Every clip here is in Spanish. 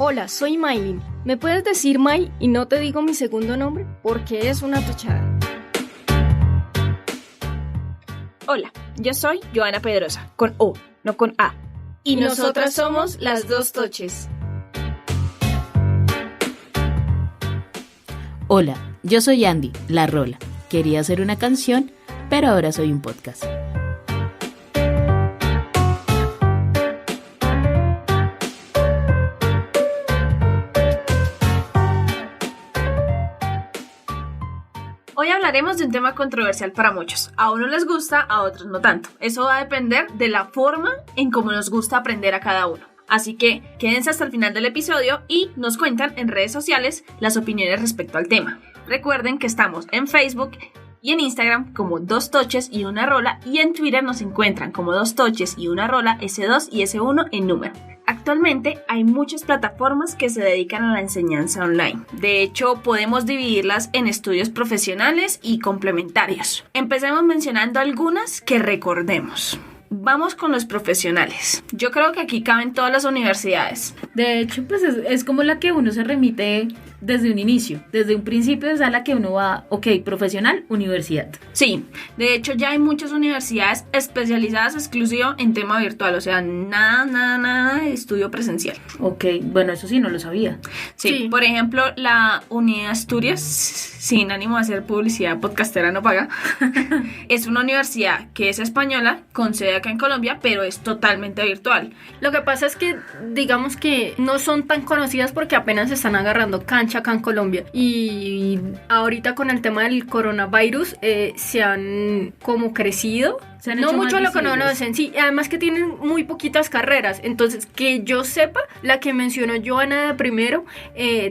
Hola, soy Maylin. ¿Me puedes decir May y no te digo mi segundo nombre? Porque es una tochada. Hola, yo soy Joana Pedrosa, con O, no con A. Y nosotras somos las dos toches. Hola, yo soy Andy, la Rola. Quería hacer una canción, pero ahora soy un podcast. Hoy hablaremos de un tema controversial para muchos. A unos les gusta, a otros no tanto. Eso va a depender de la forma en cómo nos gusta aprender a cada uno. Así que quédense hasta el final del episodio y nos cuentan en redes sociales las opiniones respecto al tema. Recuerden que estamos en Facebook y en Instagram como Dos Toches y Una Rola, y en Twitter nos encuentran como Dos Toches y Una Rola, S2 y S1 en número. Actualmente hay muchas plataformas que se dedican a la enseñanza online. De hecho, podemos dividirlas en estudios profesionales y complementarios. Empecemos mencionando algunas que recordemos. Vamos con los profesionales. Yo creo que aquí caben todas las universidades. De hecho, pues es como la que uno se remite desde un inicio, desde un principio es a la que uno va, ok, profesional, universidad. Sí, de hecho ya hay muchas universidades especializadas exclusivo en tema virtual, o sea, nada de estudio presencial. Ok, bueno, eso sí, no lo sabía. Sí, por ejemplo, la Unidad Asturias, sin ánimo de hacer publicidad podcastera no paga, es una universidad que es española, con sede acá en Colombia, pero es totalmente virtual. Lo que pasa es que, digamos que no son tan conocidas porque apenas se están agarrando cancha acá en Colombia, y ahorita con el tema del coronavirus se han como crecido. No mucho lo conocen, sí, además que tienen muy poquitas carreras. Entonces, que yo sepa, la que mencionó Joana de primero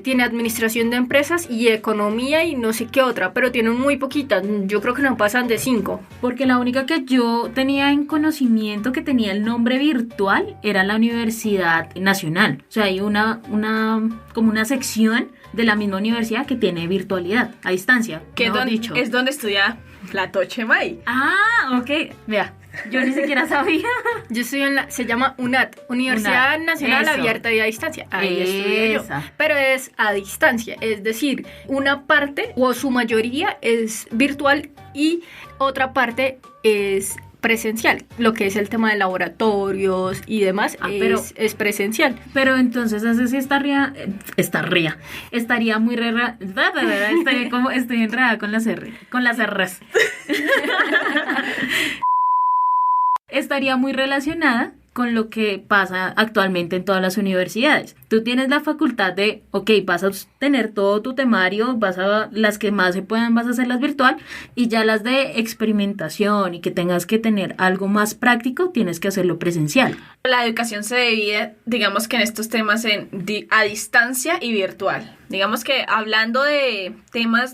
tiene administración de empresas y economía y no sé qué otra, pero tienen muy poquitas, yo creo que no pasan de 5. Porque la única que yo tenía en conocimiento que tenía el nombre virtual era la Universidad Nacional. O sea, hay como una sección de la misma universidad que tiene virtualidad a distancia. Que es donde estudia la Toche May. Ah, ok. Vea, yo ni siquiera sabía. Yo estoy se llama UNAT, Universidad Nacional Abierta y a Distancia. Ahí estudio yo. Pero es a distancia, es decir, una parte o su mayoría es virtual y otra parte es presencial, lo que es el tema de laboratorios y demás, es presencial. Pero entonces así estaría muy estoy enredada con las R's. Estaría muy relacionada con lo que pasa actualmente en todas las universidades. Tú tienes la facultad de, ok, vas a tener todo tu temario, las que más se puedan vas a hacerlas virtual, y ya las de experimentación y que tengas que tener algo más práctico, tienes que hacerlo presencial. La educación se divide, digamos que en estos temas a distancia y virtual. Digamos que hablando de temas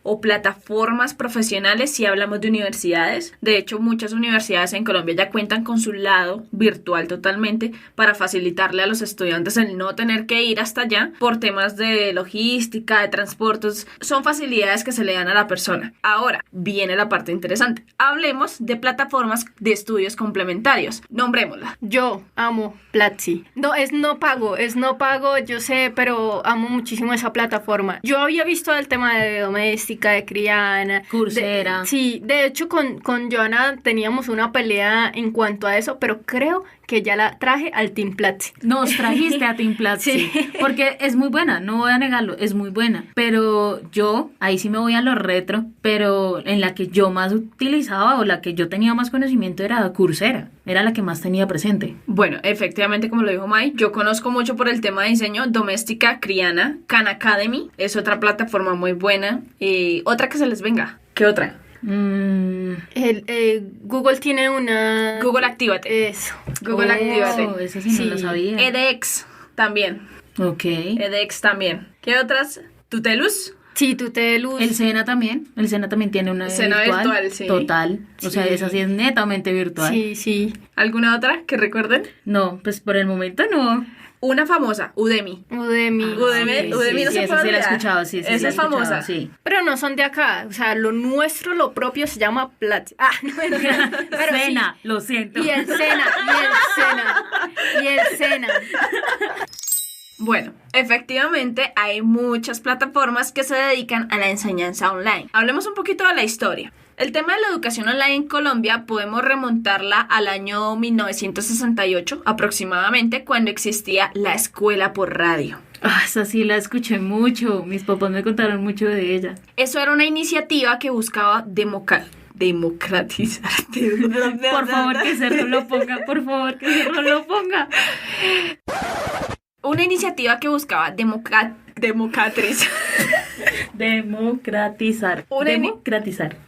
o plataformas profesionales, si hablamos de universidades. De hecho, muchas universidades en Colombia ya cuentan con su lado virtual totalmente para facilitarle a los estudiantes el no tener que ir hasta allá por temas de logística, de transportes. Son facilidades que se le dan a la persona. Ahora, viene la parte interesante. Hablemos de plataformas de estudios complementarios. Nombrémosla. Yo amo Platzi. No pago, yo sé, pero amo muchísimo esa plataforma. Yo había visto el tema de doméstica, de Criana, Coursera. De hecho con Joana teníamos una pelea en cuanto a eso, pero creo que ya la traje al Team Platzi. Nos trajiste a Team Platzi, sí. Porque es muy buena, no voy a negarlo, es muy buena, pero yo, ahí sí me voy a lo retro, pero en la que yo más utilizaba o la que yo tenía más conocimiento era Coursera, era la que más tenía presente. Bueno, efectivamente, como lo dijo Mai, yo conozco mucho por el tema de diseño, doméstica, Criana, Khan Academy, es otra plataforma muy buena, otra que se les venga. ¿Qué otra? Google tiene una... Google Actívate. Eso. Google Actívate. Eso sí no lo sabía. edX también. Ok. edX también. ¿Qué otras? Tutelus. Sí, Tutelus. El SENA también tiene una virtual, sí. Total. O sea, esa sí es netamente virtual. Sí. ¿Alguna otra que recuerden? No, pues por el momento no. Una famosa, Udemy. Udemy no se puede olvidar. Sí la he escuchado, sí. Esa es famosa. Sí. Pero no son de acá, o sea, lo nuestro, lo propio se llama Platzi. No mentira. Pero Sena, sí. Lo siento. Y el Sena. Bueno, efectivamente hay muchas plataformas que se dedican a la enseñanza online. Hablemos un poquito de la historia. El tema de la educación online en Colombia podemos remontarla al año 1968 aproximadamente, cuando existía la escuela por radio. Esa sí la escuché mucho. Mis papás me contaron mucho de ella. Eso era una iniciativa que buscaba democratizar. Por favor, que Cerro lo ponga. Por favor, que Cerro lo ponga. Una iniciativa que buscaba democratizar.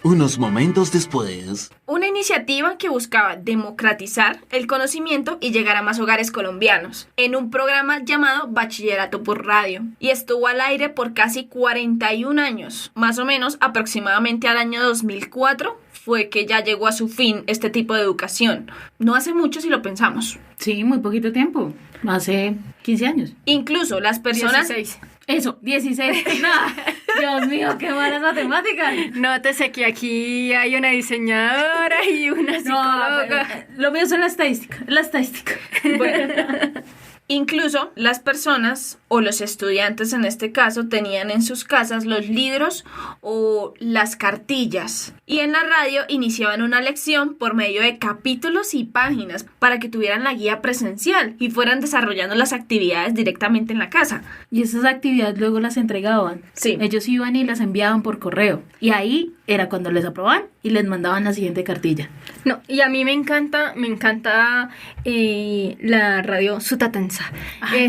Unos momentos después. Una iniciativa que buscaba democratizar el conocimiento y llegar a más hogares colombianos, en un programa llamado Bachillerato por Radio, y estuvo al aire por casi 41 años, más o menos aproximadamente al año 2004 fue que ya llegó a su fin este tipo de educación. No hace mucho si lo pensamos. Sí, muy poquito tiempo. Hace 15 años. Incluso las personas... 16. Eso, 16. No, Dios mío, qué malas matemáticas. Nótese que aquí hay una diseñadora y una psicóloga. No, lo mío son la estadística. Bueno, incluso las personas o los estudiantes en este caso tenían en sus casas los libros o las cartillas, y en la radio iniciaban una lección por medio de capítulos y páginas para que tuvieran la guía presencial y fueran desarrollando las actividades directamente en la casa. Y esas actividades luego las entregaban. Sí. Ellos iban y las enviaban por correo. Y ahí era cuando les aprobaban y les mandaban la siguiente cartilla. No, y a mí me encanta la radio Sutatensa.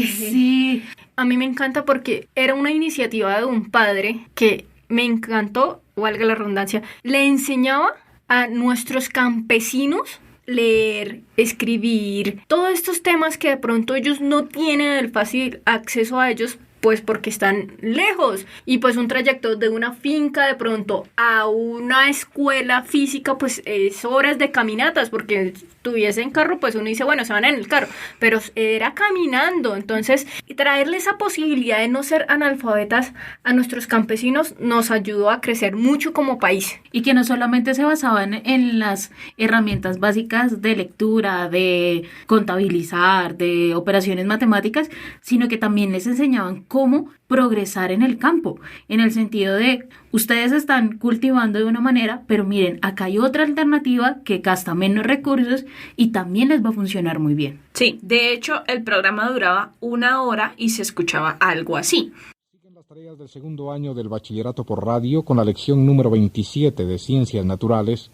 Sí. A mí me encanta porque era una iniciativa de un padre que me encantó, valga la redundancia, le enseñaba a nuestros campesinos leer, escribir, todos estos temas que de pronto ellos no tienen el fácil acceso a ellos, pues porque están lejos, y pues un trayecto de una finca de pronto a una escuela física pues es horas de caminatas, porque tuviesen carro pues uno dice bueno, se van en el carro, pero era caminando. Entonces traerle esa posibilidad de no ser analfabetas a nuestros campesinos nos ayudó a crecer mucho como país. Y que no solamente se basaban en las herramientas básicas de lectura, de contabilizar, de operaciones matemáticas, sino que también les enseñaban cómo progresar en el campo, en el sentido de ustedes están cultivando de una manera, pero miren, acá hay otra alternativa que gasta menos recursos y también les va a funcionar muy bien. Sí, de hecho el programa duraba 1 hora y se escuchaba algo así. Siguen las tareas del segundo año del bachillerato por radio con la lección número 27 de Ciencias Naturales,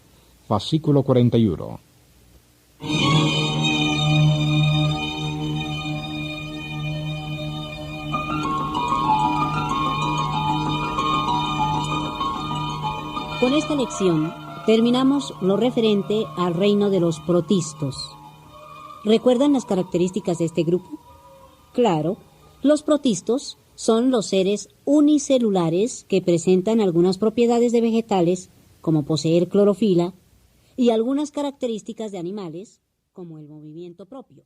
fascículo 41. Con esta lección terminamos lo referente al reino de los protistos. ¿Recuerdan las características de este grupo? Claro, los protistos son los seres unicelulares que presentan algunas propiedades de vegetales, como poseer clorofila, y algunas características de animales, como el movimiento propio.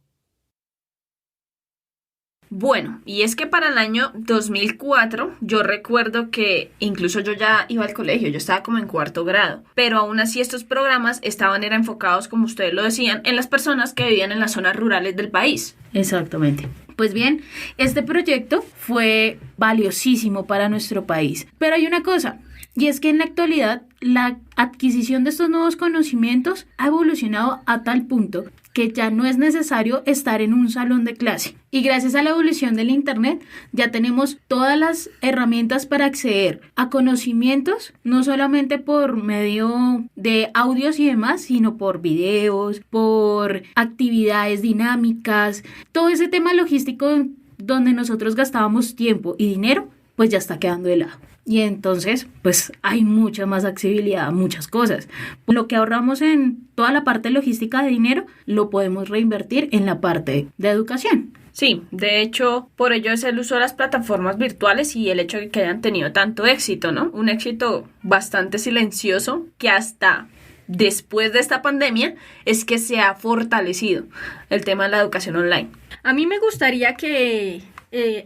Bueno, y es que para el año 2004 yo recuerdo que incluso yo ya iba al colegio, yo estaba como en 4º grado, pero aún así estos programas eran enfocados, como ustedes lo decían, en las personas que vivían en las zonas rurales del país. Exactamente. Pues bien, este proyecto fue valiosísimo para nuestro país, pero hay una cosa, y es que en la actualidad la adquisición de estos nuevos conocimientos ha evolucionado a tal punto que ya no es necesario estar en un salón de clase. Y gracias a la evolución del Internet ya tenemos todas las herramientas para acceder a conocimientos, no solamente por medio de audios y demás, sino por videos, por actividades dinámicas. Todo ese tema logístico donde nosotros gastábamos tiempo y dinero, pues ya está quedando de lado. Y entonces, pues hay mucha más accesibilidad a muchas cosas. Lo que ahorramos en toda la parte logística de dinero, lo podemos reinvertir en la parte de educación. Sí, de hecho, por ello es el uso de las plataformas virtuales y el hecho de que hayan tenido tanto éxito, ¿no? Un éxito bastante silencioso que hasta después de esta pandemia es que se ha fortalecido el tema de la educación online. A mí me gustaría que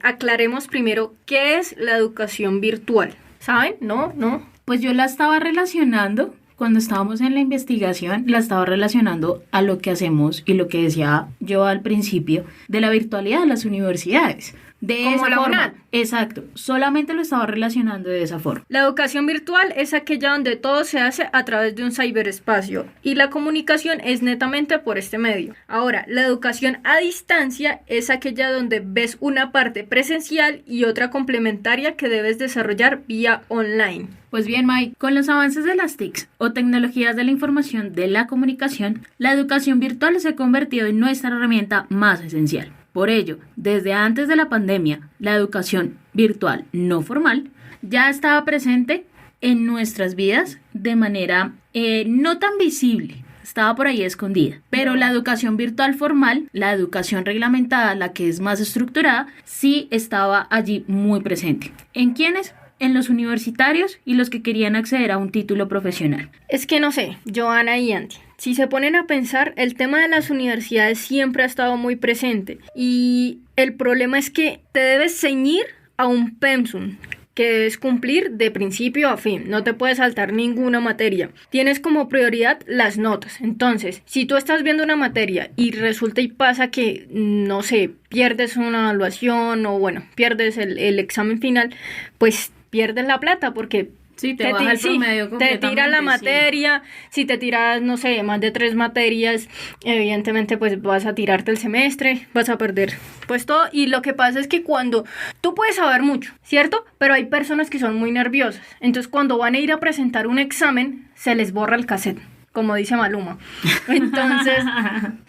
aclaremos primero qué es la educación virtual. ¿Saben? ¿No? Pues yo la estaba relacionando, cuando estábamos en la investigación, la estaba relacionando a lo que hacemos y lo que decía yo al principio de la virtualidad de las universidades, De como esa la forma. UNAD. Exacto. Solamente lo estaba relacionando de esa forma. La educación virtual es aquella donde todo se hace a través de un ciberespacio y la comunicación es netamente por este medio. Ahora, la educación a distancia es aquella donde ves una parte presencial y otra complementaria que debes desarrollar vía online. Pues bien, Mike, con los avances de las TICs o tecnologías de la información de la comunicación, la educación virtual se ha convertido en nuestra herramienta más esencial. Por ello, desde antes de la pandemia, la educación virtual no formal ya estaba presente en nuestras vidas de manera no tan visible. Estaba por ahí escondida. Pero la educación virtual formal, la educación reglamentada, la que es más estructurada, sí estaba allí muy presente. ¿En quiénes? En los universitarios y los que querían acceder a un título profesional. Es que no sé, Joana y Andy, si se ponen a pensar, el tema de las universidades siempre ha estado muy presente y el problema es que te debes ceñir a un pensum que debes cumplir de principio a fin, no te puedes saltar ninguna materia, tienes como prioridad las notas. Entonces, si tú estás viendo una materia y resulta y pasa que, no sé, pierdes una evaluación o bueno, pierdes el examen final, pues pierdes la plata porque sí, te baja el promedio te tira la materia, sí. Si te tiras, no sé, más de 3 materias, evidentemente pues vas a tirarte el semestre, vas a perder pues todo. Y lo que pasa es que cuando tú puedes saber mucho, ¿cierto? Pero hay personas que son muy nerviosas, entonces cuando van a ir a presentar un examen, se les borra el cassette, como dice Maluma. Entonces,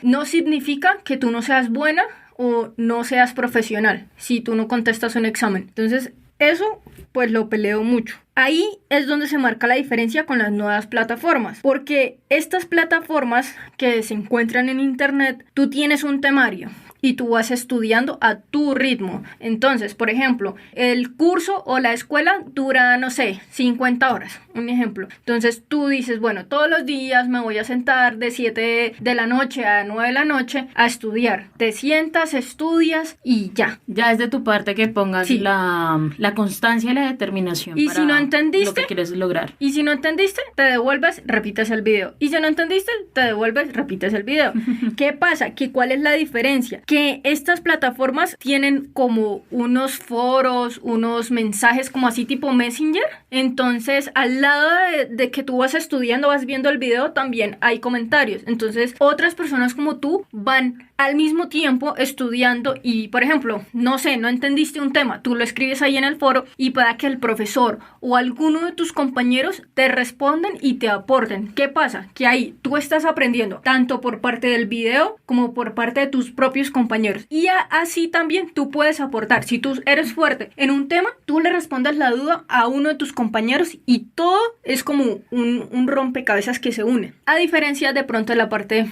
no significa que tú no seas buena o no seas profesional si tú no contestas un examen. Entonces, eso pues lo peleo mucho. Ahí es donde se marca la diferencia con las nuevas plataformas, porque estas plataformas que se encuentran en internet, tú tienes un temario y tú vas estudiando a tu ritmo. Entonces, por ejemplo, el curso o la escuela dura, no sé, 50 horas, un ejemplo. Entonces tú dices, bueno, todos los días me voy a sentar de 7 de la noche a 9 de la noche a estudiar. Te sientas, estudias y ya. Ya es de tu parte que pongas sí. la constancia y la determinación y para si no entendiste, lo que quieres lograr. Y si no entendiste, te devuelves, repites el video. Y si no entendiste, te devuelves, repites el video. ¿Qué pasa? ¿Cuál es la diferencia? Que estas plataformas tienen como unos foros, unos mensajes como así tipo Messenger. Entonces, al lado de que tú vas estudiando, vas viendo el video, también hay comentarios. Entonces, otras personas como tú van al mismo tiempo estudiando y, por ejemplo, no sé, no entendiste un tema, tú lo escribes ahí en el foro y para que el profesor o alguno de tus compañeros te respondan y te aporten. ¿Qué pasa? Que ahí tú estás aprendiendo tanto por parte del video como por parte de tus propios compañeros. Y así también tú puedes aportar. Si tú eres fuerte en un tema, tú le respondes la duda a uno de tus compañeros y todo es como un rompecabezas que se une. A diferencia de pronto de la parte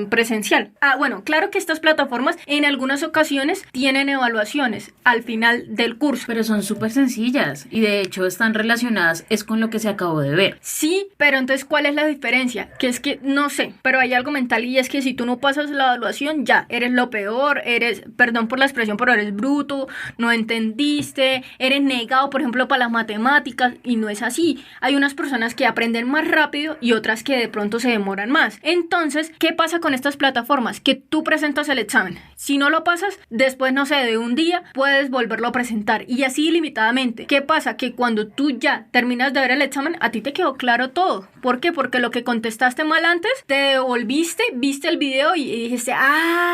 presencial. Bueno, claro que estas plataformas en algunas ocasiones tienen evaluaciones al final del curso. Pero son súper sencillas y de hecho están relacionadas es con lo que se acabó de ver. Sí, pero entonces ¿cuál es la diferencia? Que es que, no sé, pero hay algo mental y es que si tú no pasas la evaluación ya, eres lo peor, eres, perdón por la expresión, pero eres bruto, no entendiste, eres negado, por ejemplo, para las matemáticas y no es así. Hay unas personas que aprenden más rápido y otras que de pronto se demoran más. Entonces, ¿qué pasa con estas plataformas? Que tú presentas el examen. Si no lo pasas, después, no sé, de un día, puedes volverlo a presentar y así ilimitadamente. ¿Qué pasa? Que cuando tú ya terminas de ver el examen, a ti te quedó claro todo. ¿Por qué? Porque lo que contestaste mal antes, te devolviste, viste el video y dijiste,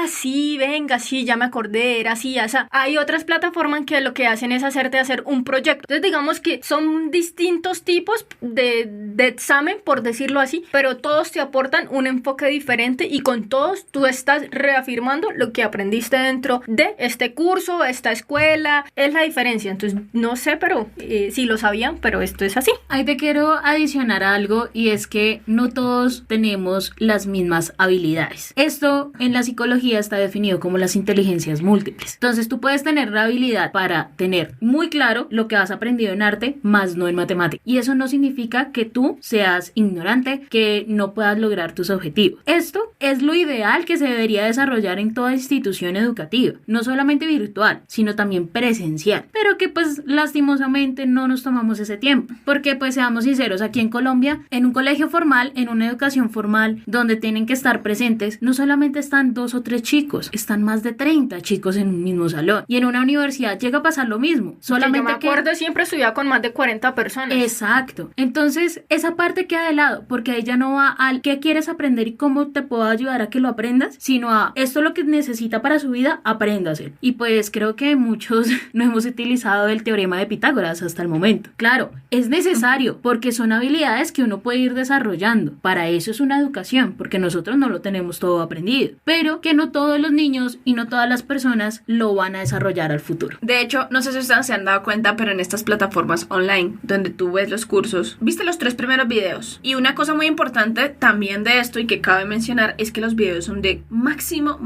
sí, venga, sí, ya me acordé, era así, o sea, hay otras plataformas que lo que hacen es hacerte hacer un proyecto. Entonces, digamos que son distintos tipos de examen, por decirlo así, pero todos te aportan un enfoque diferente y con todos tú estás reafirmando lo que aprendiste dentro de este curso, esta escuela. Es la diferencia. Entonces, no sé, pero si lo sabían, pero esto es así. Ahí te quiero adicionar algo y es que no todos tenemos las mismas habilidades. Esto en la psicología está definido como las inteligencias múltiples. Entonces, tú puedes tener la habilidad para tener muy claro lo que has aprendido en arte, más no en matemáticas. Y eso no significa que tú seas ignorante, que no puedas lograr tus objetivos. Esto es lo ideal que se debería debería desarrollar en toda institución educativa, no solamente virtual, sino también presencial, pero que pues lastimosamente no nos tomamos ese tiempo, porque pues seamos sinceros, aquí en Colombia, en un colegio formal, en una educación formal, donde tienen que estar presentes, no solamente están 2 o 3 chicos, están más de 30 chicos en un mismo salón, y en una universidad llega a pasar lo mismo, solamente que yo me acuerdo siempre estudiaba con más de 40 personas. Exacto, entonces esa parte queda de lado, porque ahí ya no va al qué quieres aprender y cómo te puedo ayudar a que lo aprendas, sino a esto es lo que necesita para su vida, apréndase. Y pues creo que muchos no hemos utilizado el teorema de Pitágoras hasta el momento. Claro, es necesario porque son habilidades que uno puede ir desarrollando. Para eso es una educación, porque nosotros no lo tenemos todo aprendido, pero que no todos los niños y no todas las personas lo van a desarrollar al futuro. De hecho, no sé si ustedes se han dado cuenta, pero en estas plataformas online donde tú ves los cursos, viste los 3 primeros videos. Y una cosa muy importante también de esto y que cabe mencionar es que los videos son de máximo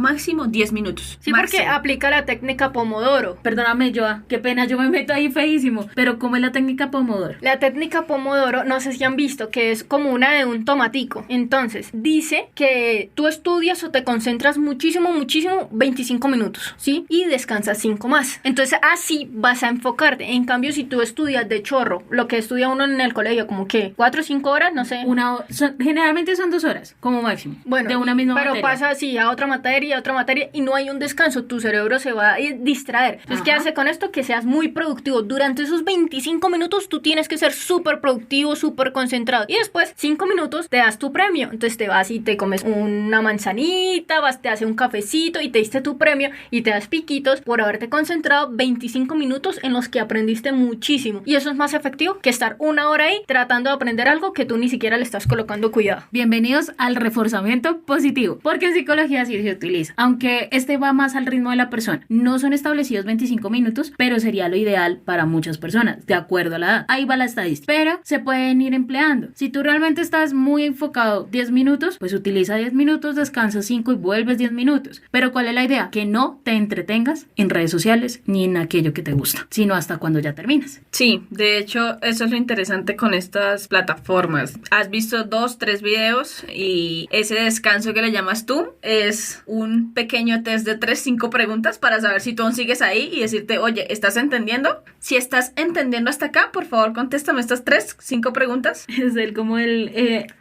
10 minutos. Sí, máximo. porque aplica la técnica Pomodoro. Perdóname, Joa, qué pena, yo me meto ahí feísimo, pero ¿cómo es la técnica Pomodoro? La técnica Pomodoro, no sé si han visto, que es como una de un tomatico. Entonces, dice que tú estudias o te concentras muchísimo, 25 minutos, ¿sí? Y descansas 5 más. Entonces, así vas a enfocarte. En cambio, si tú estudias de chorro, lo que estudia uno en el colegio, como que 4 o 5 horas, no sé. Generalmente son 2 horas, como máximo. Bueno, de una misma pero materia. pasa así a otra materia y no hay un descanso, tu cerebro se va a distraer. Entonces, ¿qué hace con esto? Que seas muy productivo. Durante esos 25 minutos tú tienes que ser súper productivo, súper concentrado. Y después, 5 minutos, te das tu premio. Entonces te vas y te comes una manzanita, te haces un cafecito y te diste tu premio y te das piquitos por haberte concentrado 25 minutos en los que aprendiste muchísimo. Y eso es más efectivo que estar 1 hora ahí tratando de aprender algo que tú ni siquiera le estás colocando cuidado. Bienvenidos al reforzamiento positivo, porque en psicología sí se utiliza, aunque este va más al ritmo de la persona. No son establecidos 25 minutos, pero sería lo ideal para muchas personas, de acuerdo a la edad. Ahí va la estadística, pero se pueden ir empleando. Si tú realmente estás muy enfocado 10 minutos, pues utiliza 10 minutos, descansa 5 y vuelves 10 minutos. Pero ¿cuál es la idea? Que no te entretengas en redes sociales ni en aquello que te gusta, sino hasta cuando ya terminas. Sí, de hecho, eso es lo interesante con estas plataformas. Has visto 2, 3 videos y ese descanso que le llamas tú es un pequeño test de 3, 5 preguntas para saber si tú aún sigues ahí y decirte, oye, ¿estás entendiendo? Si estás entendiendo hasta acá, por favor, contéstame estas 3, 5 preguntas. Es como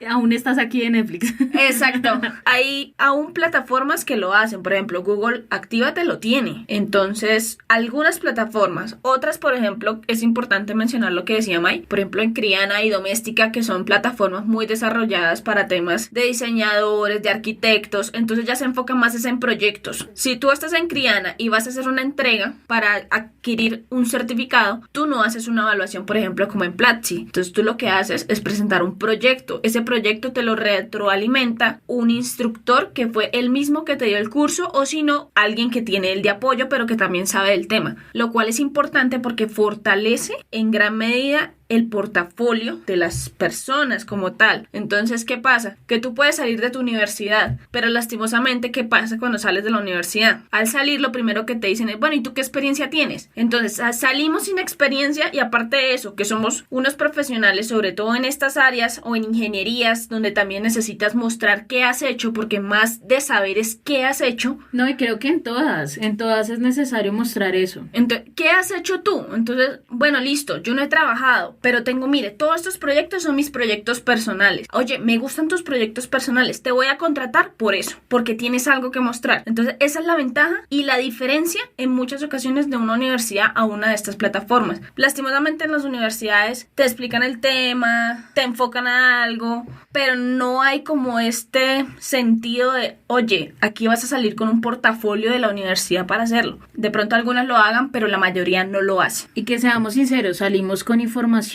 aún estás aquí en Netflix. Exacto. Hay aún plataformas que lo hacen. Por ejemplo, Google Actívate lo tiene. Entonces, algunas plataformas. Otras, por ejemplo, es importante mencionar lo que decía Mike. Por ejemplo, en Criana y Doméstica, que son plataformas muy desarrolladas para temas de diseñadores, de arquitectos. Entonces ya se enfoca más en proyectos. Si tú estás en Criana y vas a hacer una entrega para adquirir un certificado, tú no haces una evaluación, por ejemplo, como en Platzi. Entonces tú lo que haces es presentar un proyecto. Ese proyecto te lo retroalimenta un instructor que fue el mismo que te dio el curso, o si no, alguien que tiene el de apoyo pero que también sabe del tema, lo cual es importante porque fortalece en gran medida el portafolio de las personas como tal. Entonces, ¿qué pasa? Que tú puedes salir de tu universidad, pero lastimosamente, ¿qué pasa cuando sales de la universidad? Al salir, lo primero que te dicen es, bueno, ¿y tú qué experiencia tienes? Entonces, salimos sin experiencia y aparte de eso, que somos unos profesionales, sobre todo en estas áreas o en ingenierías, donde también necesitas mostrar qué has hecho, porque más de saber es qué has hecho. No, y creo que en todas es necesario mostrar eso. Entonces, ¿qué has hecho tú? Entonces, bueno, listo, yo no he trabajado, pero tengo, mire, todos estos proyectos son mis proyectos personales. Oye, me gustan tus proyectos personales, te voy a contratar por eso, porque tienes algo que mostrar. Entonces, esa es la ventaja y la diferencia en muchas ocasiones de una universidad a una de estas plataformas. Lastimosamente en las universidades te explican el tema, te enfocan a algo, pero no hay como este sentido de, oye, aquí vas a salir con un portafolio de la universidad para hacerlo. De pronto algunas lo hagan, pero la mayoría no lo hace. Y que seamos sinceros, salimos con información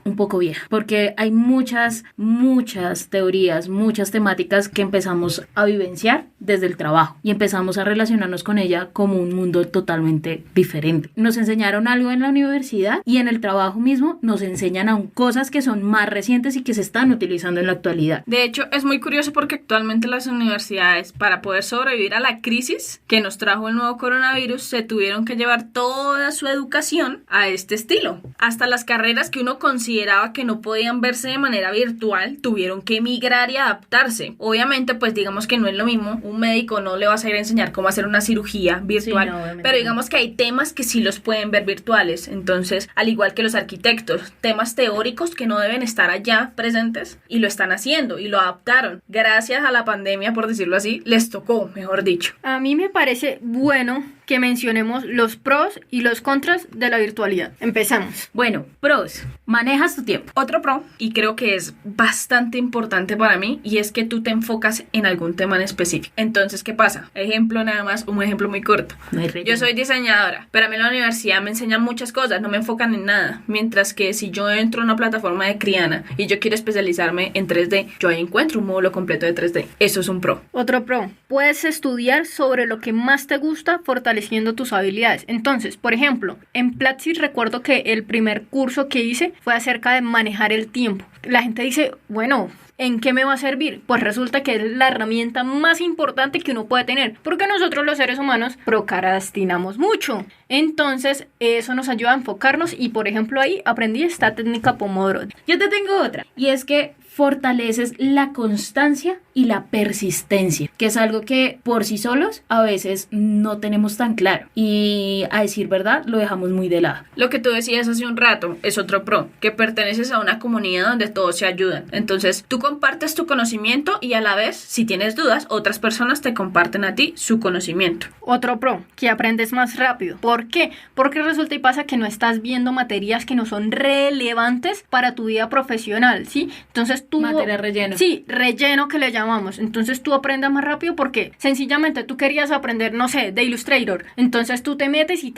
un poco vieja, porque hay muchas teorías, muchas temáticas que empezamos a vivenciar desde el trabajo y empezamos a relacionarnos con ella como un mundo totalmente diferente. Nos enseñaron algo en la universidad y en el trabajo mismo nos enseñan aún cosas que son más recientes y que se están utilizando en la actualidad. De hecho, es muy curioso porque actualmente las universidades, para poder sobrevivir a la crisis que nos trajo el nuevo coronavirus, se tuvieron que llevar toda su educación a este estilo. Hasta las carreras que uno consideraba que no podían verse de manera virtual, tuvieron que migrar y adaptarse. Obviamente, pues digamos que no es lo mismo un médico no le vas a ir a enseñar cómo hacer una cirugía virtual, Sí, no, obviamente pero no. digamos que hay temas que sí los pueden ver virtuales. Entonces, al igual que los arquitectos, temas teóricos que no deben estar allá presentes y lo están haciendo y lo adaptaron. Gracias a la pandemia, por decirlo así, les tocó, mejor dicho. A mí me parece bueno que mencionemos los pros y los contras de la virtualidad. Empezamos. Bueno, pros, manejas tu tiempo. Otro pro, y creo que es bastante importante para mí, y es que tú te enfocas en algún tema en específico. Entonces, ¿qué pasa? Ejemplo nada más, un ejemplo muy corto. No hay relleno. Yo soy diseñadora, pero a mí en la universidad me enseñan muchas cosas, no me enfocan en nada. Mientras que si yo entro a una plataforma de Criana y yo quiero especializarme en 3D, yo ahí encuentro un módulo completo de 3D. Eso es un pro. Otro pro, puedes estudiar sobre lo que más te gusta, fortaleciendo tus habilidades. Entonces, por ejemplo, en Platzi recuerdo que el primer curso que hice fue acerca de manejar el tiempo. La gente dice, bueno, ¿en qué me va a servir? Pues resulta que es la herramienta más importante que uno puede tener, porque nosotros los seres humanos procrastinamos mucho. Entonces, eso nos ayuda a enfocarnos y, por ejemplo, ahí aprendí esta técnica Pomodoro. Yo te tengo otra, y es que fortaleces la constancia y la persistencia, que es algo que por sí solos a veces no tenemos tan claro y, a decir verdad, lo dejamos muy de lado. Lo que tú decías hace un rato es otro pro, que perteneces a una comunidad donde todos se ayudan. Entonces, tú compartes tu conocimiento y a la vez, si tienes dudas, otras personas te comparten a ti su conocimiento. Otro pro, que aprendes más rápido. ¿Por qué? Porque resulta y pasa que no estás viendo materias que no son relevantes para tu vida profesional, ¿sí? Entonces tú... Materia relleno. Sí, relleno que le llamamos. Entonces tú aprendes más rápido porque sencillamente tú querías aprender, no sé, de Illustrator. Entonces tú te metes y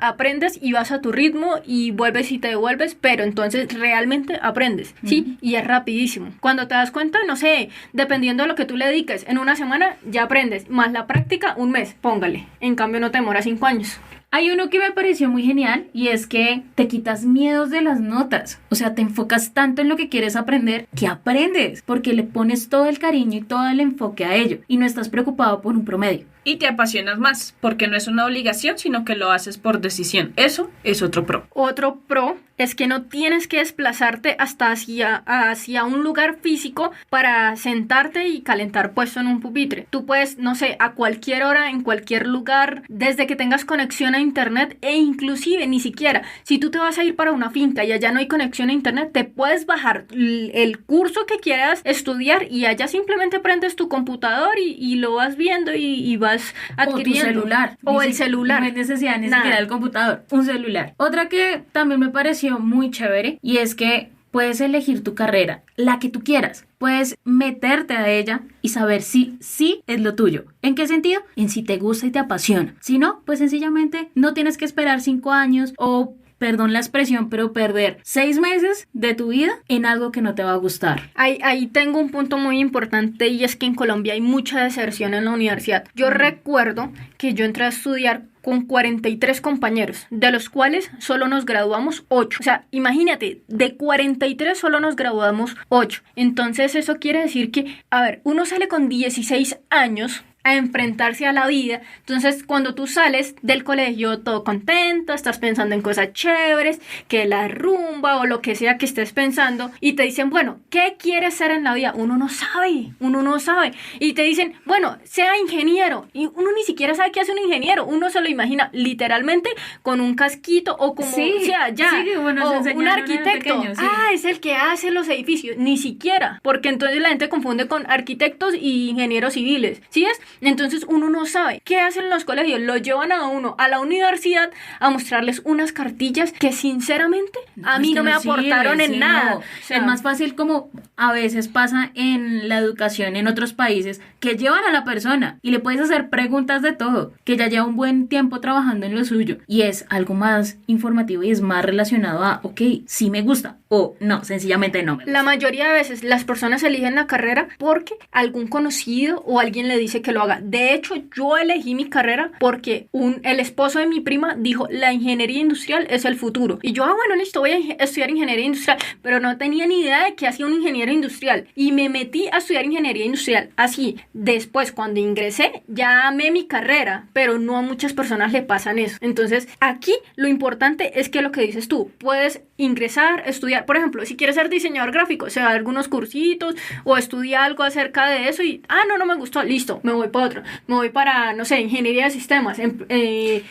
aprendes y vas a tu ritmo y vuelves y te devuelves, pero entonces realmente aprendes, ¿sí? Y es rapidísimo. Cuando te das cuenta, no sé, dependiendo de lo que tú le dediques, en una semana ya aprendes, más la práctica, un mes, póngale. En cambio no te demora 5 años. Hay uno que me pareció muy genial y es que te quitas miedos de las notas. O sea, te enfocas tanto en lo que quieres aprender que aprendes porque le pones todo el cariño y todo el enfoque a ello y no estás preocupado por un promedio. Y te apasionas más, porque no es una obligación, sino que lo haces por decisión. Eso es otro pro. Otro pro es que no tienes que desplazarte hasta hacia un lugar físico para sentarte y calentar puesto en un pupitre. Tú puedes, no sé, a cualquier hora, en cualquier lugar, desde que tengas conexión a internet e inclusive ni siquiera, si tú te vas a ir para una finca y allá no hay conexión a internet, te puedes bajar el curso que quieras estudiar y allá simplemente prendes tu computador y lo vas viendo y vas adquiriendo. O tu celular. O el celular. No hay necesidad ni Nada. siquiera del computador. Un celular. Otra que también me pareció muy chévere y es que puedes elegir tu carrera, la que tú quieras. Puedes meterte a ella y saber si sí es lo tuyo. ¿En qué sentido? En si te gusta y te apasiona. Si no, pues sencillamente no tienes que esperar 5 años o, perdón la expresión, pero perder 6 meses de tu vida en algo que no te va a gustar. Ahí tengo un punto muy importante y es que en Colombia hay mucha deserción en la universidad. Yo recuerdo que yo entré a estudiar con 43 compañeros, de los cuales solo nos graduamos 8. O sea, imagínate, de 43 solo nos graduamos 8. Entonces eso quiere decir que, a ver, uno sale con 16 años a enfrentarse a la vida. Entonces, cuando tú sales del colegio todo contento, estás pensando en cosas chéveres, que la rumba o lo que sea que estés pensando, y te dicen, bueno, ¿qué quieres ser en la vida? Uno no sabe. Y te dicen, bueno, sea ingeniero. Y uno ni siquiera sabe qué hace un ingeniero. Uno se lo imagina literalmente con un casquito o como sea ya. Sí, bueno, o se un arquitecto. Pequeño, sí. Es el que hace los edificios. Ni siquiera. Porque entonces la gente confunde con arquitectos y ingenieros civiles. ¿Sí es? Entonces uno no sabe qué hacen en los colegios, lo llevan a uno a la universidad a mostrarles unas cartillas que sinceramente a mí no me aportaron en nada. No. O sea, Es más fácil, como a veces pasa en la educación en otros países, que llevan a la persona y le puedes hacer preguntas de todo, que ya lleva un buen tiempo trabajando en lo suyo y es algo más informativo y es más relacionado a, ok, sí me gusta o no, sencillamente no me gusta. la mayoría de veces las personas eligen la carrera porque algún conocido o alguien le dice que lo lo haga. De hecho, yo elegí mi carrera porque el esposo de mi prima dijo, la ingeniería industrial es el futuro. Y yo, bueno, listo, voy a estudiar ingeniería industrial, pero no tenía ni idea de qué hacía un ingeniero industrial. Y me metí a estudiar ingeniería industrial. Así, después, cuando ingresé, ya amé mi carrera, pero no a muchas personas le pasan eso. Entonces, aquí lo importante es que lo que dices tú, puedes ingresar, estudiar. Por ejemplo, si quieres ser diseñador gráfico, se va a algunos cursitos o estudia algo acerca de eso y, no me gustó, listo, me voy para otro. Me voy para, no sé, ingeniería de sistemas,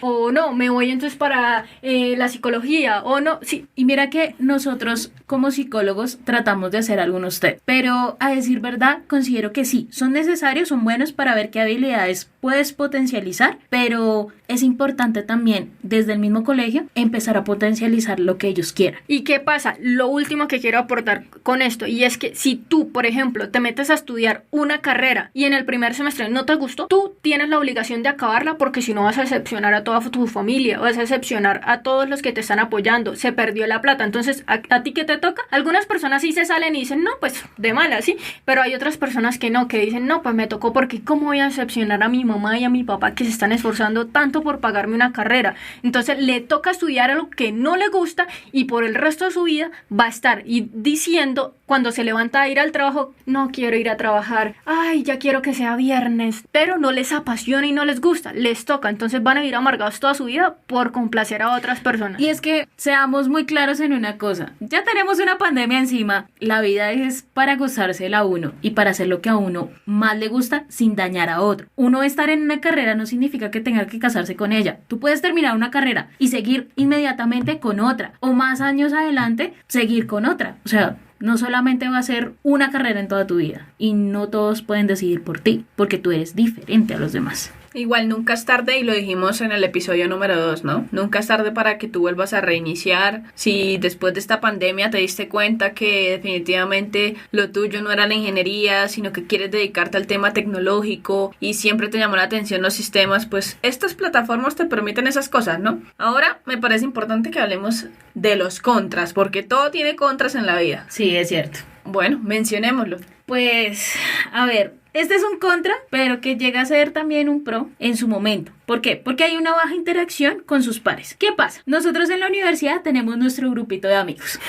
o no, me voy entonces para la psicología, o no, sí. Y mira que nosotros como psicólogos tratamos de hacer algunos test, pero a decir verdad, considero que sí, son necesarios, son buenos para ver qué habilidades puedes potencializar, pero es importante también desde el mismo colegio empezar a potencializar lo que ellos quieran. ¿Y qué pasa? Lo último que quiero aportar con esto, y es que si tú, por ejemplo, te metes a estudiar una carrera y en el primer semestre no te gustó, tú tienes la obligación de acabarla, porque si no vas a decepcionar a toda tu familia, vas a decepcionar a todos los que te están apoyando, se perdió la plata. Entonces, ¿a ti qué te toca? Algunas personas sí se salen y dicen, no, pues de mala, sí, pero hay otras personas que no, que dicen, no, pues me tocó porque ¿cómo voy a decepcionar a mi mamá y a mi papá que se están esforzando tanto por pagarme una carrera? Entonces le toca estudiar algo que no le gusta y por el resto de su vida va a estar diciendo cuando se levanta a ir al trabajo, no quiero ir a trabajar, ay, ya quiero que sea viernes, pero no les apasiona y no les gusta, les toca. Entonces van a vivir amargados toda su vida por complacer a otras personas. Y es que seamos muy claros en una cosa, ya tenemos una pandemia encima, la vida es para gozársela a uno y para hacer lo que a uno más le gusta sin dañar a otro. Uno estar en una carrera no significa que tenga que casarse con ella. Tú puedes terminar una carrera y seguir inmediatamente con otra, o más años adelante seguir con otra. O sea, no solamente va a ser una carrera en toda tu vida y no todos pueden decidir por ti, porque tú eres diferente a los demás. Igual nunca es tarde, y lo dijimos en el episodio número 2, ¿no? Nunca es tarde para que tú vuelvas a reiniciar. Si después de esta pandemia te diste cuenta que definitivamente lo tuyo no era la ingeniería, sino que quieres dedicarte al tema tecnológico y siempre te llamó la atención los sistemas, pues estas plataformas te permiten esas cosas, ¿no? Ahora me parece importante que hablemos de los contras, porque todo tiene contras en la vida. Sí, es cierto. Bueno, mencionémoslo. Pues, a ver, este es un contra, pero que llega a ser también un pro en su momento. ¿Por qué? Porque hay una baja interacción con sus pares. ¿Qué pasa? Nosotros en la universidad tenemos nuestro grupito de amigos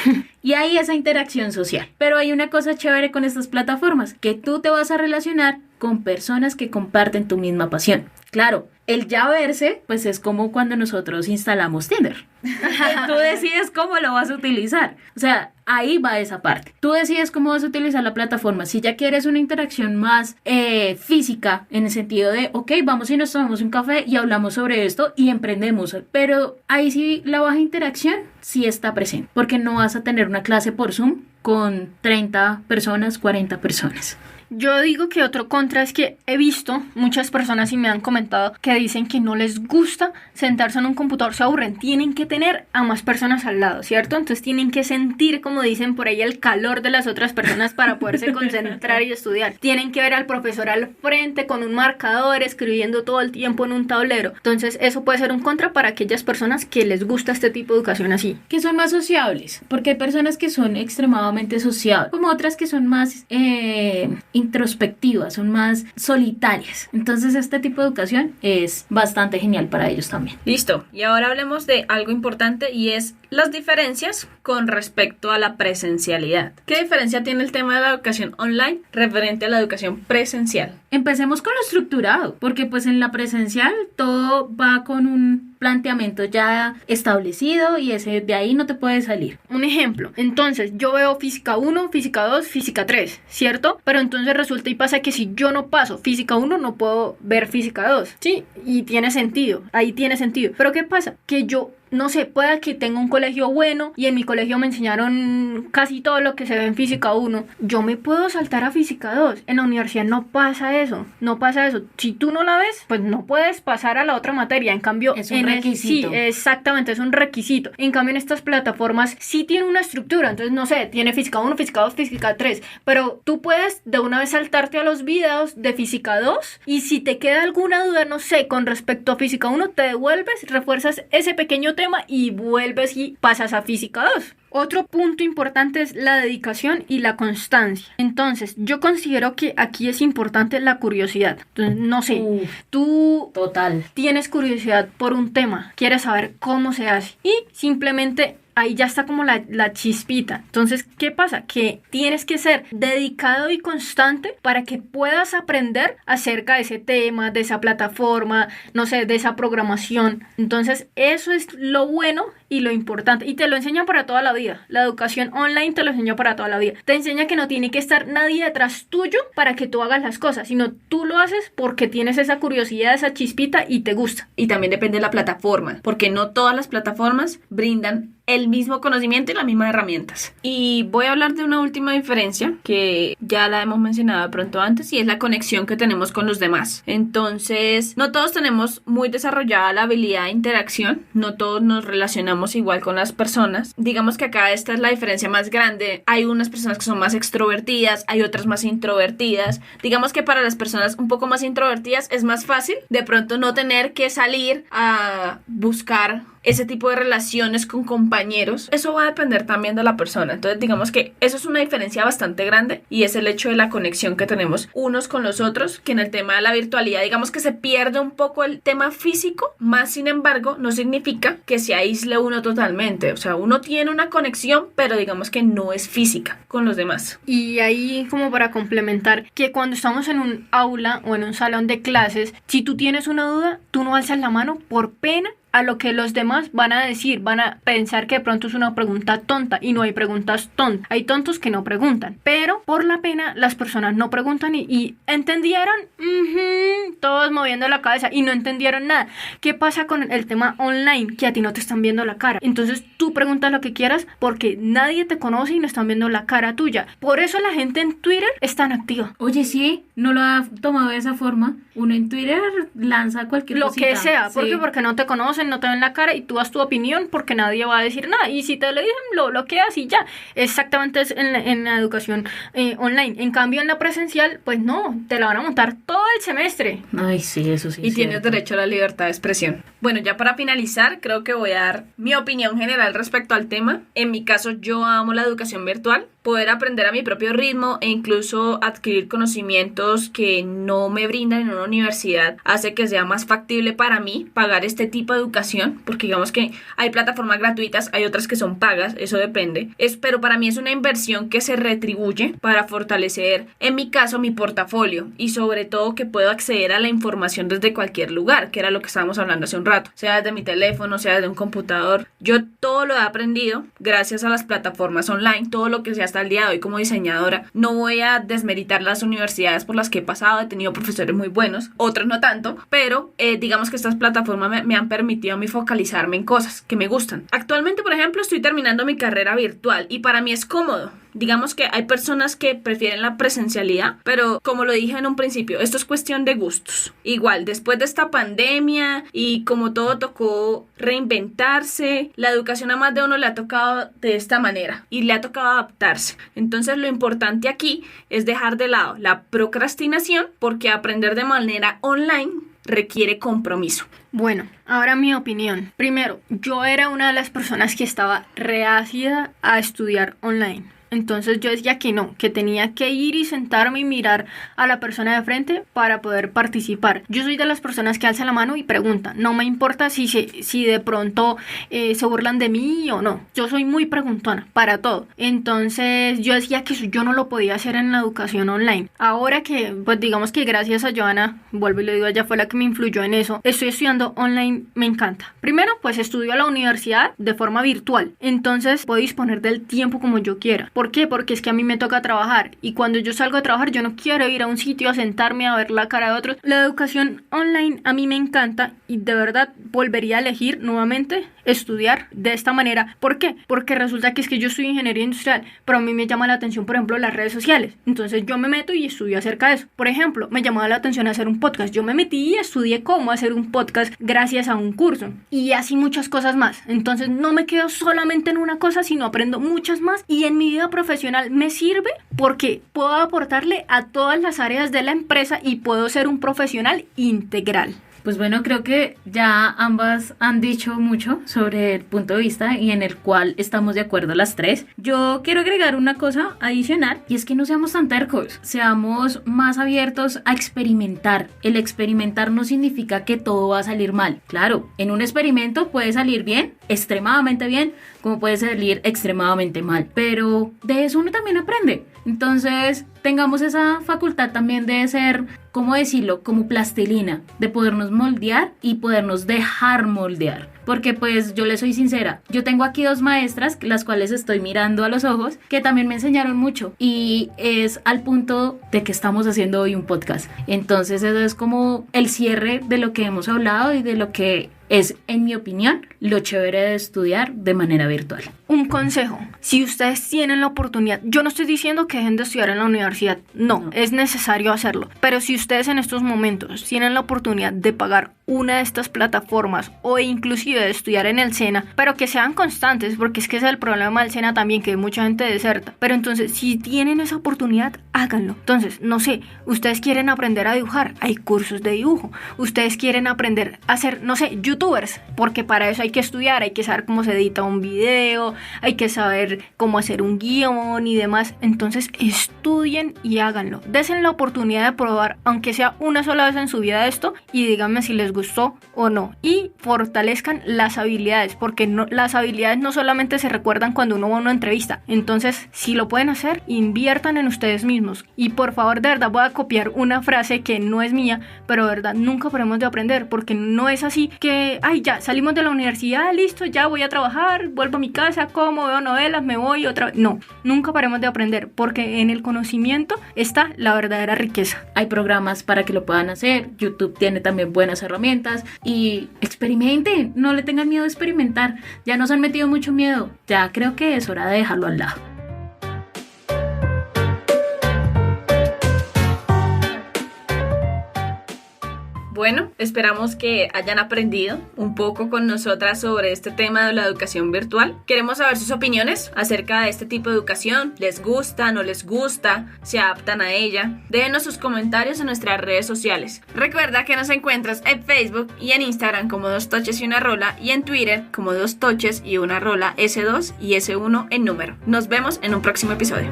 y hay esa interacción social. Pero hay una cosa chévere con estas plataformas, que tú te vas a relacionar con personas que comparten tu misma pasión. Claro, el ya verse, pues es como cuando nosotros instalamos Tinder. Tú decides cómo lo vas a utilizar. O sea, ahí va esa parte. Tú decides cómo vas a utilizar la plataforma. Si ya quieres una interacción más física, en el sentido de, ok, vamos y nos tomamos un café y hablamos sobre esto y emprendemos. Pero ahí sí la baja interacción sí está presente, porque no vas a tener una clase por Zoom con 30 personas, 40 personas. Yo digo que otro contra es que he visto muchas personas y me han comentado que dicen que no les gusta sentarse en un computador, se aburren, tienen que tener a más personas al lado, ¿cierto? Entonces tienen que sentir, como dicen por ahí, el calor de las otras personas para poderse concentrar y estudiar. Tienen que ver al profesor al frente con un marcador, escribiendo todo el tiempo en un tablero. Entonces eso puede ser un contra para aquellas personas que les gusta este tipo de educación así. Que son más sociables, porque hay personas que son extremadamente sociables, como otras que son más introspectivas, son más solitarias. Entonces este tipo de educación es bastante genial para ellos también. Listo, y ahora hablemos de algo importante, y es las diferencias con respecto a la presencialidad. ¿Qué diferencia tiene el tema de la educación online referente a la educación presencial? Empecemos con lo estructurado, porque pues en la presencial todo va con un planteamiento ya establecido y ese de ahí no te puede salir. Un ejemplo, entonces yo veo física 1, física 2, física 3, ¿cierto? Pero entonces resulta y pasa que si yo no paso física 1 no puedo ver física 2, ¿sí? Y tiene sentido, ahí tiene sentido. Pero ¿qué pasa? Que yo no sé, pueda que tenga un colegio bueno y en mi colegio me enseñaron casi todo lo que se ve en física 1. Yo me puedo saltar a física 2. En la universidad no pasa eso. No pasa eso. Si tú no la ves, pues no puedes pasar a la otra materia. En cambio, es un requisito. Sí, exactamente, es un requisito. En cambio, en estas plataformas sí tiene una estructura. Entonces, no sé, tiene física 1, física 2, física 3. Pero tú puedes de una vez saltarte a los videos de física 2 y si te queda alguna duda, no sé, con respecto a física 1, te devuelves, refuerzas ese pequeño tema y vuelves y pasas a física 2. Otro punto importante es la dedicación y la constancia. Entonces, yo considero que aquí es importante la curiosidad. Entonces, no sé, tú Total. tienes curiosidad por un tema, quieres saber cómo se hace y simplemente ahí ya está como la chispita. Entonces, ¿qué pasa? Que tienes que ser dedicado y constante para que puedas aprender acerca de ese tema, de esa plataforma, no sé, de esa programación. Entonces, eso es lo bueno y lo importante. Y te lo enseñan para toda la vida. La educación online te lo enseña para toda la vida. Te enseña que no tiene que estar nadie detrás tuyo para que tú hagas las cosas, sino tú lo haces porque tienes esa curiosidad, esa chispita y te gusta. Y también depende de la plataforma, porque no todas las plataformas brindan el mismo conocimiento y las mismas herramientas. Y voy a hablar de una última diferencia que ya la hemos mencionado de pronto antes, y es la conexión que tenemos con los demás. Entonces, no todos tenemos muy desarrollada la habilidad de interacción, no todos nos relacionamos igual con las personas. Digamos que acá esta es la diferencia más grande. Hay unas personas que son más extrovertidas, hay otras más introvertidas. Digamos que para las personas un poco más introvertidas es más fácil de pronto no tener que salir a buscar ese tipo de relaciones con compañeros. Eso va a depender también de la persona. Entonces digamos que eso es una diferencia bastante grande, y es el hecho de la conexión que tenemos unos con los otros, que en el tema de la virtualidad digamos que se pierde un poco el tema físico, más sin embargo no significa que se aísle uno totalmente. O sea, uno tiene una conexión, pero digamos que no es física con los demás. Y ahí como para complementar, que cuando estamos en un aula o en un salón de clases, si tú tienes una duda, tú no alzas la mano por pena a lo que los demás van a decir, van a pensar que de pronto es una pregunta tonta, y no hay preguntas tontas, hay tontos que no preguntan, pero por la pena las personas no preguntan y entendieron, todos moviendo la cabeza y no entendieron nada. ¿Qué pasa con el tema online? Que a ti no te están viendo la cara, entonces tú preguntas lo que quieras porque nadie te conoce y no están viendo la cara tuya. Por eso la gente en Twitter es tan activa. Oye, sí, no lo ha tomado de esa forma. Uno en Twitter lanza cualquier Lo cosita. que sea, ¿por Sí. qué? Porque no te conocen, no te ven la cara y tú das tu opinión porque nadie va a decir nada, y si te lo dicen lo bloqueas y ya. Exactamente es en la educación online. En cambio en la presencial pues no, te la van a montar todo el semestre. Ay, sí, eso sí. Y es tienes cierto. derecho a la libertad de expresión. Bueno, ya para finalizar, creo que voy a dar mi opinión general respecto al tema. En mi caso, yo amo la educación virtual. Poder aprender a mi propio ritmo e incluso adquirir conocimientos que no me brindan en una universidad hace que sea más factible para mí pagar este tipo de educación, porque digamos que hay plataformas gratuitas, hay otras que son pagas, eso depende. Pero para mí es una inversión que se retribuye para fortalecer, en mi caso, mi portafolio, y sobre todo que puedo acceder a la información desde cualquier lugar, que era lo que estábamos hablando hace un rato, sea desde mi teléfono, sea desde un computador. Yo todo lo he aprendido gracias a las plataformas online, todo lo que sea hasta el día de hoy como diseñadora. No voy a desmeritar las universidades por las que he pasado, he tenido profesores muy buenos, otros no tanto, pero digamos que estas plataformas me han permitido a mí focalizarme en cosas que me gustan. Actualmente, por ejemplo, estoy terminando mi carrera virtual y para mí es cómodo. Digamos que hay personas que prefieren la presencialidad, pero como lo dije en un principio, esto es cuestión de gustos. Igual, después de esta pandemia y como todo tocó reinventarse, la educación a más de uno le ha tocado de esta manera y le ha tocado adaptarse. Entonces lo importante aquí es dejar de lado la procrastinación, porque aprender de manera online requiere compromiso. Bueno, ahora mi opinión. Primero, yo era una de las personas que estaba reacia a estudiar online. Entonces yo decía que no, que tenía que ir y sentarme y mirar a la persona de frente para poder participar. Yo soy de las personas que alza la mano y pregunta. No me importa si de pronto se burlan de mí o no. Yo soy muy preguntona para todo. Entonces yo decía que eso yo no lo podía hacer en la educación online. Ahora que, pues digamos que gracias a Joana, vuelvo y le digo, ella fue la que me influyó en eso, estoy estudiando online, me encanta. Primero, pues estudio a la universidad de forma virtual. Entonces puedo disponer del tiempo como yo quiera. ¿Por qué? Porque es que a mí me toca trabajar y cuando yo salgo a trabajar yo no quiero ir a un sitio a sentarme a ver la cara de otros. La educación online a mí me encanta y de verdad volvería a elegir nuevamente estudiar de esta manera. ¿Por qué? Porque resulta que es que yo soy ingeniería industrial, pero a mí me llama la atención, por ejemplo, las redes sociales. Entonces yo me meto y estudio acerca de eso. Por ejemplo, me llamaba la atención hacer un podcast. Yo me metí y estudié cómo hacer un podcast gracias a un curso y así muchas cosas más. Entonces no me quedo solamente en una cosa, sino aprendo muchas más y en mi vida profesional me sirve porque puedo aportarle a todas las áreas de la empresa y puedo ser un profesional integral. Pues bueno, creo que ya ambas han dicho mucho sobre el punto de vista y en el cual estamos de acuerdo las tres. Yo quiero agregar una cosa adicional y es que no seamos tan tercos, seamos más abiertos a experimentar. El experimentar no significa que todo va a salir mal. Claro, en un experimento puede salir bien, extremadamente bien, como puede salir extremadamente mal, pero de eso uno también aprende. Entonces, tengamos esa facultad también de ser, ¿cómo decirlo?, como plastilina, de podernos moldear y podernos dejar moldear. Porque pues yo les soy sincera, yo tengo aquí 2 maestras, las cuales estoy mirando a los ojos, que también me enseñaron mucho y es al punto de que estamos haciendo hoy un podcast. Entonces eso es como el cierre de lo que hemos hablado y de lo que es, en mi opinión, lo chévere de estudiar de manera virtual. Un consejo, si ustedes tienen la oportunidad, yo no estoy diciendo que dejen de estudiar en la universidad, no, es necesario hacerlo, pero si ustedes en estos momentos tienen la oportunidad de pagar una de estas plataformas o inclusive de estudiar en el SENA, pero que sean constantes, porque es que ese es el problema del SENA también, que mucha gente deserta, pero entonces si tienen esa oportunidad, háganlo. Entonces, no sé, ustedes quieren aprender a dibujar, hay cursos de dibujo, ustedes quieren aprender a ser, no sé, youtubers, porque para eso hay que estudiar, hay que saber cómo se edita un video, hay que saber cómo hacer un guión y demás. Entonces estudien y háganlo, dense la oportunidad de probar, aunque sea una sola vez en su vida esto, y díganme si les gustó o no, y fortalezcan las habilidades, porque las habilidades no solamente se recuerdan cuando uno va a una entrevista. Entonces, si lo pueden hacer, inviertan en ustedes mismos. Y por favor, de verdad, voy a copiar una frase que no es mía, pero de verdad nunca paremos de aprender, porque no es así que, ay, ya salimos de la universidad, listo, ya voy a trabajar, vuelvo a mi casa, como, veo novelas, me voy otra vez. No, nunca paremos de aprender, porque en el conocimiento está la verdadera riqueza. Hay programas para que lo puedan hacer, YouTube tiene también buenas herramientas y experimenten, no le tengan miedo a experimentar, ya nos han metido mucho miedo, ya creo que es hora de dejarlo al lado. Bueno, esperamos que hayan aprendido un poco con nosotras sobre este tema de la educación virtual. Queremos saber sus opiniones acerca de este tipo de educación. ¿Les gusta, no les gusta? ¿Se adaptan a ella? Déjenos sus comentarios en nuestras redes sociales. Recuerda que nos encuentras en Facebook y en Instagram como 2 Toches y una Rola, y en Twitter como 2 Toches y una Rola S2 y S1 en número. Nos vemos en un próximo episodio.